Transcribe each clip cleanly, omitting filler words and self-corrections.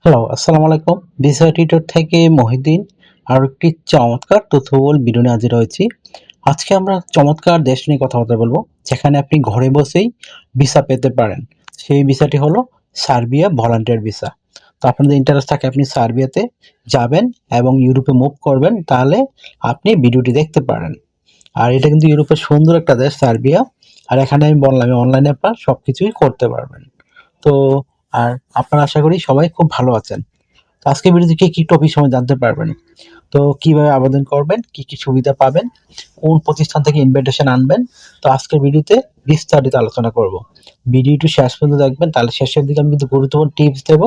Hello, আসসালামু আলাইকুম। Visa tutor থেকে মহিউদ্দিন আরও একটি চমৎকার তথ্যবহুল ভিডিও নিয়ে হাজির হয়েছি। আজকে আমরা চমৎকার দেশ নিয়ে কথাবার্তা বলবো, যেখানে আপনি ঘরে বসেই ভিসা পেতে পারেন। সেই ভিসাটি হলো সার্বিয়া ভলান্টিয়ার ভিসা। তো আপনাদের ইন্টারেস্ট থাকে আপনি সার্বিয়াতে যাবেন এবং ইউরোপে মুভ করবেন, তাহলে আপনি ভিডিওটি দেখতে পারেন। আর এটা কিন্তু ইউরোপের সুন্দর একটা দেশ সার্বিয়া। আর এখানে আমি বললাম অনলাইনে আপনার সবকিছুই করতে পারবেন। তো আর আপনারা আশা করি সবাই খুব ভালো আছেন। তো আজকের ভিডিওতে কি টপিক সময় জানতে পারবেন। তো কিভাবে আবেদন করবেন, কি সুবিধা পাবেন, কোন প্রতিষ্ঠান থেকে ইনভিটেশন আনবেন। তো আজকের ভিডিওতে বিস্তারিত আলোচনা করব। ভিডিওটি শেষ পর্যন্ত দেখবেন, তাহলে শেষের দিকে আমি কিন্তু গুরুত্বপূর্ণ টিপস দেব।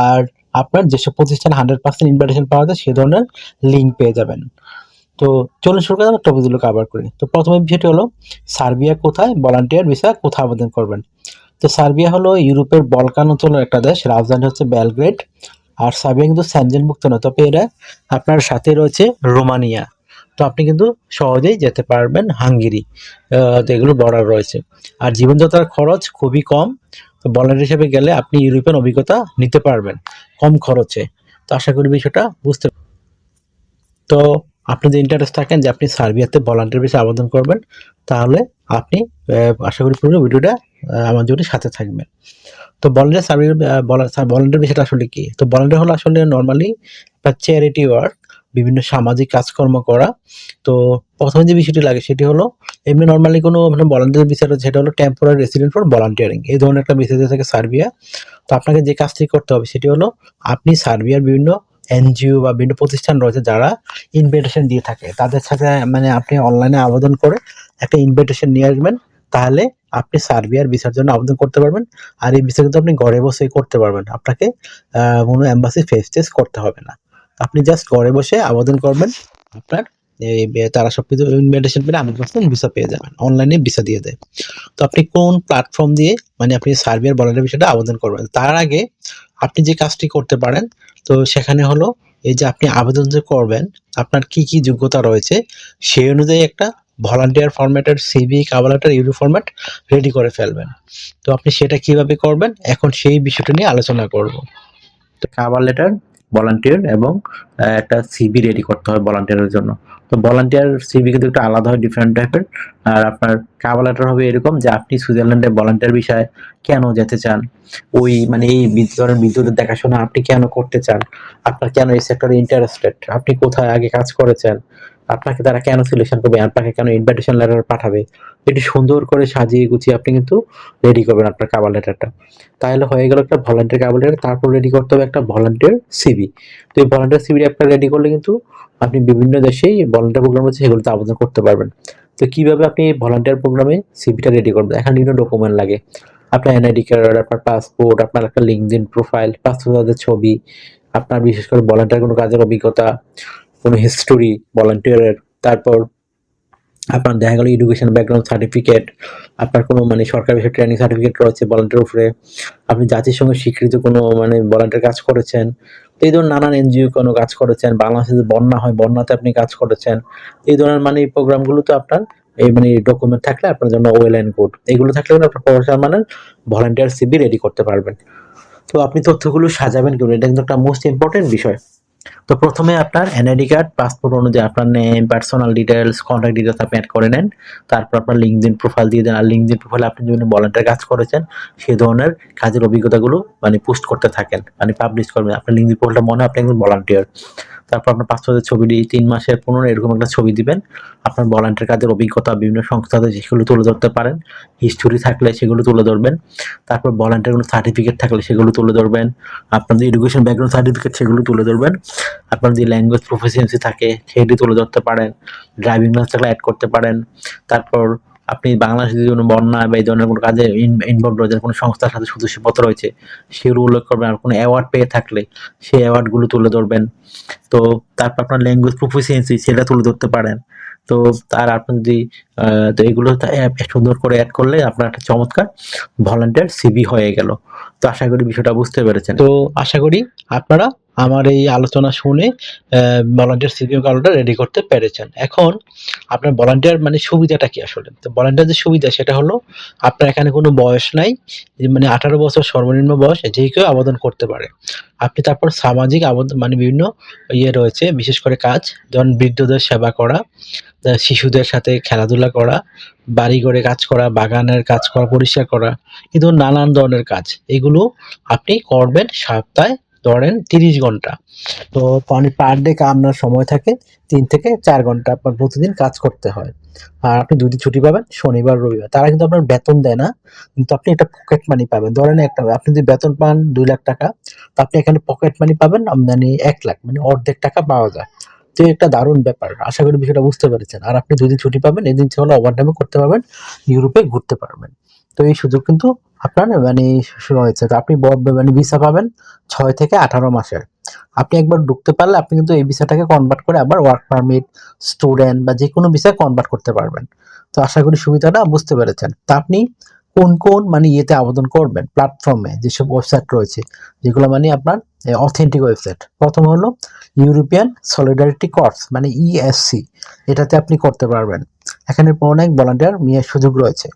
আর আপনার যেসব প্রতিষ্ঠানে 100% ইনভিটেশন পাওয়া যায় সে ধরনের লিঙ্ক পেয়ে যাবেন। তো চলুন শুরু করা যাক, টপিকগুলো কভার করি। তো প্রথমে বিষয়টি হলো সার্বিয়া কোথায়, ভলান্টিয়ার ভিসা কোথায় আবেদন করবেন। তো সার্বিয়া হলো ইউরোপের বলকান অঞ্চলের একটা দেশ, রাজধানী হচ্ছে বেলগ্রেড। আর সার্বিয়া কিন্তু সেনজেনভুক্ত নয়, তবে এরা আপনার সাথে রয়েছে রোমানিয়া। তো আপনি কিন্তু সহজেই যেতে পারবেন হাঙ্গেরি, তো এগুলো বর্ডার রয়েছে। আর জীবনযাত্রার খরচ খুবই কম। তো ভলান্টিয়ার হিসেবে গেলে আপনি ইউরোপিয়ান অভিজ্ঞতা নিতে পারবেন কম খরচে। তো আশা করি বিষয়টা বুঝতে। তো আপনি যদি ইন্টারেস্ট থাকেন যে আপনি সার্বিয়াতে ভলান্টিয়ার ভিসা আবেদন করবেন, তাহলে আপনি আশা করি পুরো ভিডিওটা আমার জন্য সাথে থাকবেন। তো ভলান্টিয়ার সার্ভিস ভলান্টিয়ার বিষয়টা আসলে কি? তো ভলান্টিয়ার হলো আসলে নরমালি একটা চ্যারিটি ওয়ার্ক, বিভিন্ন সামাজিক কাজকর্ম করা। তো প্রথমে যে বিষয়টি লাগে সেটি হলো এমনি নরমালি কোনো মানে ভলান্টিয়ার বিষয়টা যেটা হলো টেম্পোরারি রেসিডেন্ট ফর ভলান্টিয়ারিং, এই ধরনের একটা বিষয় দিয়ে থাকে সার্বিয়া। তো আপনাকে যে কাজটি করতে হবে সেটি হলো আপনি সার্বিয়ার বিভিন্ন এনজিও বা বিভিন্ন প্রতিষ্ঠান রয়েছে যারা ইনভিটেশন দিয়ে থাকে, তাদের সাথে মানে আপনি অনলাইনে আবেদন করে একটা ইনভিটেশন নিয়ে আসবেন। তাহলে আপনি সার্বিয়ার ভিসার জন্য আবেদন করতে পারবেন। আর এই ভিসা কিন্তু আপনি ঘরে বসেই করতে পারবেন। আপনাকে কোনো এম্বাসি ফেস টেস করতে হবে না। আপনি জাস্ট ঘরে বসে আবেদন করবেন। আপনার তারা সবকিছু ইনভিটেশন পেলে 100% ভিসা পেয়ে যাবেন। অনলাইনে ভিসা দিয়ে দেয়। তো আপনি কোন প্ল্যাটফর্ম দিয়ে মানে আপনি সার্বিয়ার ভলান্টিয়ার ভিসাটা আবেদন করবেন, তার আগে আপনি যে কাজটি করতে পারেন, তো সেখানে হলো এই যে আপনি আবেদন যে করবেন, আপনার কি যোগ্যতা রয়েছে সেই অনুযায়ী একটা ভলান্টিয়ার ফরম্যাটের CV, cover letter, euro format ready করে ফেলবেন। তো আপনি সেটা কিভাবে করবেন এখন সেই বিষয়টা নিয়ে আলোচনা করব। তো কভার লেটার, ভলান্টিয়ার এবং একটা সিভি রেডি করতে হবে ভলান্টিয়ারের জন্য। তো ভলান্টিয়ার সিভি কিন্তু একটু আলাদা হয়, ডিফারেন্ট টাইপের। আর আপনার কভার লেটার হবে এরকম যে আপনি সুইজারল্যান্ডে ভলান্টিয়ার বিষয়ে কেন যেতে চান, ওই মানে এই ধরনের বিদ্যুতের দেখাশোনা আপনি কেন করতে চান, আপনার কেন এই সেক্টরে ইন্টারেস্টেড, আপনি কোথায় আগে কাজ করেছেন, আপনাকে তারা কেন সিলেকশন করবে, আপনাকে কেন ইনভাইটেশন লেটার পাঠাবে, এটি সুন্দর করে সাজিয়ে গুছিয়ে আপনি কিন্তু রেডি করবেন আপনার কভার লেটারটা। তাহলে হয়ে গেল একটা ভলান্টিয়ার কভার লেটার। তারপর রেডি করতে হবে একটা ভলান্টিয়ার সিভি। তো এই ভলান্টিয়ার সিভি আপনার রেডি করলে কিন্তু আপনি বিভিন্ন দেশেই ভলান্টিয়ার প্রোগ্রাম আছে সেগুলোতে আবেদন করতে পারবেন। তো কিভাবে আপনি ভলান্টিয়ার প্রোগ্রামে সিভিটা রেডি করবেন, এখানে বিভিন্ন ডকুমেন্ট লাগে। আপনার এনআইডি কার্ড, আপনার পাসপোর্ট, আপনার একটা লিঙ্কডইন প্রোফাইল, পাসপোর্টের ছবি, আপনার বিশেষ করে ভলান্টিয়ার কোনো কাজের অভিজ্ঞতা, কোনো হিস্টোরি ভলান্টিয়ারের, তারপর আপনার দেখা গেল এডুকেশন ব্যাকগ্রাউন্ড সার্টিফিকেট, আপনার কোনো মানে সরকারি বিষয়ে ট্রেনিং সার্টিফিকেট রয়েছে ভলান্টিয়ার উপরে, আপনি জাতিসংঘ স্বীকৃত কোনো মানে ভলান্টিয়ার কাজ করেছেন, এই ধরনের নানান এনজিও কোনো কাজ করেছেন, বাংলাদেশে যে বন্যা হয় বন্যাতে আপনি কাজ করেছেন, এই ধরনের মানে এই প্রোগ্রামগুলো তো আপনার এই মানে ডকুমেন্ট থাকলে আপনার জন্য ওয়েল অ্যান্ড গুড। এগুলো থাকলে আপনার প্রফেশনাল মানে ভলান্টিয়ার সিভি রেডি করতে পারবেন। তো আপনি তথ্যগুলো সাজাবেন কেন, এটা কিন্তু একটা মোস্ট ইম্পর্টেন্ট বিষয়। তো প্রথমে আপনার এনআইডি কার্ড, পাসপোর্ট অনুযায়ী আপনার name, personal details, contact details আপনি অ্যাড করে নেন। তারপর আপনার লিঙ্কডইন প্রোফাইল দিয়ে দেন। আর লিঙ্কডইন প্রোফাইলে আপনি বিভিন্ন ভলান্টিয়ার কাজ করেছেন সেই ধরনের কাজের অভিজ্ঞতাগুলো মানে পোস্ট করতে থাকেন, মানে পাবলিশ করবেন। আপনার লিঙ্কডইন প্রোফাইলটা মনে হয় আপনি একজন ভলান্টিয়ার। তারপর আপনার পাসপোর্টের ছবিটি 3 মাসের 15 এরকম একটা ছবি দিবেন। আপনার ভলান্টিয়ার কাজের অভিজ্ঞতা বিভিন্ন সংস্থাতে সেগুলো তুলে ধরতে পারেন। হিস্টোরি থাকলে সেগুলো তুলে ধরবেন। তারপর ভলান্টিয়ার কোনো সার্টিফিকেট থাকলে সেগুলো তুলে ধরবেন। আপনাদের এডুকেশন ব্যাকগ্রাউন্ড সার্টিফিকেট সেগুলো তুলে ধরবেন। আপনার যদি ল্যাঙ্গুয়েজ প্রফিসিয়েন্সি থাকে সেটি তুলে ধরতে পারেন। ড্রাইভিং লাইসেন্স থাকলে অ্যাড করতে পারেন। তারপর আপনি বাংলাদেশে যদি কোনো বন্যা বা এই ধরনের কোনো কাজে ইনভলভ রয়েছেন, কোনো সংস্থার সাথে সদস্যপত্র রয়েছে সেগুলো উল্লেখ করবেন। আর কোনো অ্যাওয়ার্ড পেয়ে থাকলে সেই অ্যাওয়ার্ডগুলো তুলে ধরবেন। তো তারপর আপনার ল্যাঙ্গুয়েজ প্রফিসিয়েন্সি সেটা তুলে ধরতে পারেন। তো আর আপনি যদি তো এগুলো সুন্দর করে অ্যাড করলে আপনার একটা চমৎকার ভলান্টিয়ার সিভি হয়ে গেল। তো আশা করি বিষয়টা বুঝতে পেরেছেন। তো আশা করি আপনারা আমার এই আলোচনা শুনে ভলান্টিয়ার সিভি কার্ডটা রেডি করতে পেরেছেন। এখন আপনার ভলান্টিয়ার মানে সুবিধাটা কি আসলে? তো ভলান্টিয়ার যে সুবিধা সেটা হলো আপনার এখানে কোনো বয়স নাই। মানে 18 বছর সর্বনিম্ন বয়স, যে কেউ আবেদন করতে পারে। আপনি তারপর সামাজিক মানে বিভিন্ন রয়েছে, বিশেষ করে কাজ, যেমন বৃদ্ধদের সেবা করা, শিশুদের সাথে খেলাধুলা করা, বাড়িঘরে কাজ করা, বাগানের কাজ করা, পরিষ্কার করা, এই ধরুন নানান ধরনের কাজ। এগুলো আপনি করবেন সপ্তাহে ধরেন 30 ঘন্টা। তো পার ডে আপনার সময় থাকে 3 থেকে 4 ঘন্টা আপনার প্রতিদিন কাজ করতে হয়। আর আপনি 2 দিন ছুটি পাবেন, শনিবার, রবিবার। তারা কিন্তু আপনার বেতন দেয় না, কিন্তু আপনি এটা পকেট মানি পাবেন। ধরেন আপনি যদি বেতন পান 2 লাখ টাকা, তো আপনি এখানে পকেট মানি পাবেন মানে 1 লাখ, মানে অর্ধেক টাকা পাওয়া যায়। তো একটা দারুণ ব্যাপার। আশা করি বিষয়টা বুঝতে পেরেছেন। আর আপনি 2 দিন ছুটি পাবেন, এদিন হলো ওভারটাইমও করতে পারবেন, ইউরোপে ঘুরতে পারবেন। তো এই সুযোগ কিন্তু আপনার মানে রয়েছে। তো আপনি মানে ভিসা পাবেন 6 থেকে 18 মাসের। আপনি একবার ঢুকতে পারলে আপনি কিন্তু এই ভিসাটাকে কনভার্ট করে আবার ওয়ার্ক পারমিট, স্টুডেন্ট বা যেকোনো ভিসায় কনভার্ট করতে পারবেন। তো আশা করি সুবিধাটা বুঝতে পেরেছেন। তা আপনি কোন মানে ইয়েতে আবেদন করবেন, প্ল্যাটফর্মে যেসব ওয়েবসাইট রয়েছে, যেগুলো মানে আপনার অথেন্টিক ওয়েবসাইট। প্রথম হলো ইউরোপিয়ান সলিডারিটি কর্পস মানে ইএসসি, এটাতে আপনি করতে পারবেন। এখানে অনেক ভলান্টিয়ার সুযোগ রয়েছে।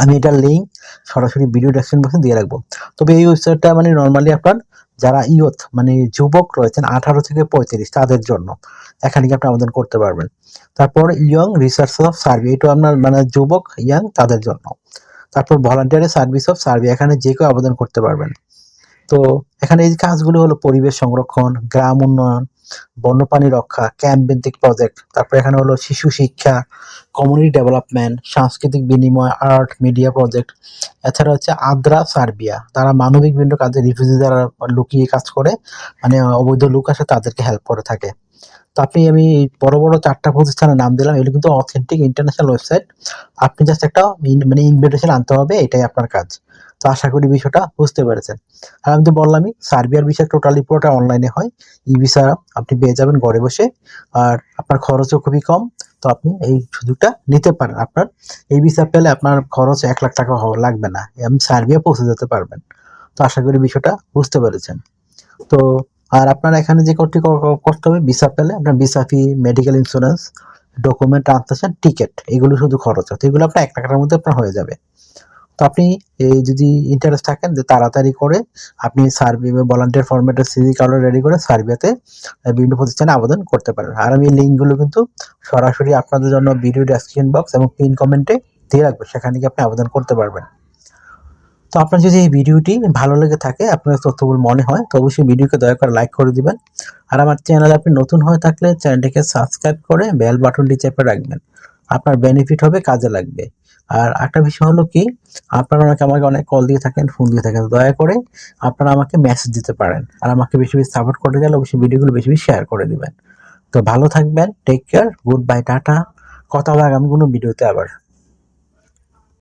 আমি এটার লিঙ্ক সরাসরি ভিডিও ডেসক্রিপশন বক্সে দিয়ে রাখবো। তবে এই ওয়েবসাইটটা মানে নর্মালি আপনার যারা ইয়ুথ মানে যুবক রয়েছেন 18 থেকে 35 তাদের জন্য, এখানে কি আপনি আবেদন করতে পারবেন। তারপর ইয়ং রিসার্চ অফ সার্ভে, এটা আপনার মানে যুবক ইয়াং তাদের জন্য। তারপর ভলান্টিয়ারি সার্ভিস অফ সার্ভে, এখানে যে কেউ আবেদন করতে পারবেন। তো এখানে এই কাজগুলো হলো পরিবেশ সংরক্ষণ, গ্রাম উন্নয়ন, বন্যপ্রাণী রক্ষা, ক্যাম্প ভিত্তিক প্রজেক্ট। তারপর এখানে হলো শিশু শিক্ষা, কমিউনিটি ডেভেলপমেন্ট, সাংস্কৃতিক বিনিময়, আর্ট, মিডিয়া প্রজেক্ট। এছাড়া হচ্ছে আদ্রা সার্বিয়া, তারা মানবিক বিভিন্ন কাজে রিফিউজি যারা লুকিয়ে কাজ করে, মানে অবৈধ লোক আসে তাদেরকে হেল্প করে থাকে। তো আমি এই বড় বড় 4টা প্রতিষ্ঠানের নাম দিলাম, এগুলো কিন্তু অথেন্টিক ইন্টারন্যাশনাল ওয়েবসাইট। আপনি জাস্ট একটা মানে ইনভিটেশন আনতে হবে, এটাই আপনার কাজ। তো আশা করি বিষয়টা বুঝতে পেরেছেন। আর আমি তো বললামই সার্বিয়ার ভিসা টোটালি পুরোটা অনলাইনে হয়। ই ভিসা আপনি পেয়ে যাবেন ঘরে বসে, আর আপনার খরচও খুবই কম। তো আপনি এই সুযোগটা নিতে পারেন। আপনার এই ভিসা পেলে আপনার খরচ 1 লাখ টাকা লাগবে না, আপনি সার্বিয়া পৌঁছে যেতে পারবেন। তো আশা করি বিষয়টা বুঝতে পেরেছেন। তো আর আপনার এখানে যে করতে হবে ভিসা পেলে, আপনার ভিসা ফি, medical insurance, document translation, ticket, এগুলো শুধু খরচ আছে। এগুলো আপনার 1 লাখ টাকার মধ্যে আপনার হয়ে যাবে। তো আপনি এই যদি ইন্টারেস্ট থাকেন যে তাড়াতাড়ি করে আপনি সার্বিয়া ভলান্টিয়ার ফরম্যাটে সিভি কার্ড রেডি করে সার্বিয়াতে বিভিন্ন প্রতিষ্ঠানে আবেদন করতে পারেন। আর আমি লিঙ্কগুলো কিন্তু সরাসরি আপনাদের জন্য ভিডিও ডেসক্রিপশন বক্স এবং পিন কমেন্টে দিয়ে রাখবো, সেখানে গিয়ে আপনি আবেদন করতে পারবেন। তো আপনার যদি এই ভিডিওটি ভালো লেগে থাকে, আপনার তথ্যগুলো মনে হয়, তো অবশ্যই ভিডিওকে দয়া করে লাইক করে দিবেন। আর আমার চ্যানেলে আপনি নতুন হয়ে থাকলে চ্যানেলটিকে সাবস্ক্রাইব করে বেল বাটনটি চেপে রাখবেন। আপনার বেনিফিট হবে, কাজে লাগবে। আর একটা বিষয় হলো কি, আপনারা আমাকে অনেক কল দিয়ে থাকেন, ফোন দিয়ে থাকেন, দয়া করে আপনারা আমাকে মেসেজ দিতে পারেন। আর আমাকে বেশি বেশি সাপোর্ট করতে গেলে অবশ্যই ভিডিওগুলো বেশি বেশি শেয়ার করে দিবেন। তো ভালো থাকবেন, take care, good bye, tata. কথা হবে আগামী কোনো ভিডিওতে আবার।